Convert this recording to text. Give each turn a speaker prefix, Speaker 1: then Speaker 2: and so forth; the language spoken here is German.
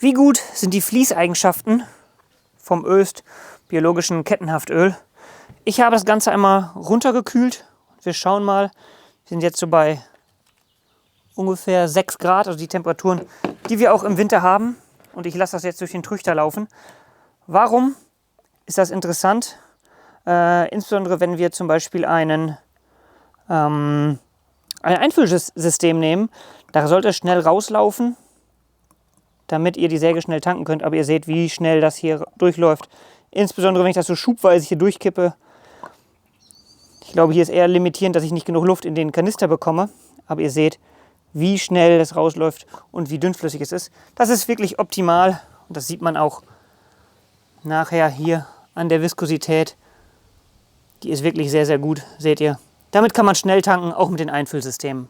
Speaker 1: Wie gut sind die Fließeigenschaften vom Oest biologischen Kettenhaftöl? Ich habe das Ganze einmal runtergekühlt. Wir schauen mal, wir sind jetzt so bei ungefähr 6 Grad, also die Temperaturen, die wir auch im Winter haben. Und ich lasse das jetzt durch den Trüchter laufen. Warum ist das interessant? Insbesondere wenn wir zum Beispiel ein Einfüllsystem nehmen, da sollte es schnell rauslaufen, damit ihr die Säge schnell tanken könnt. Aber ihr seht, wie schnell das hier durchläuft. Insbesondere wenn ich das so schubweise hier durchkippe. Ich glaube, hier ist eher limitierend, dass ich nicht genug Luft in den Kanister bekomme. Aber ihr seht, wie schnell das rausläuft und wie dünnflüssig es ist. Das ist wirklich optimal. Und das sieht man auch nachher hier an der Viskosität. Die ist wirklich sehr, sehr gut, seht ihr. Damit kann man schnell tanken, auch mit den Einfüllsystemen.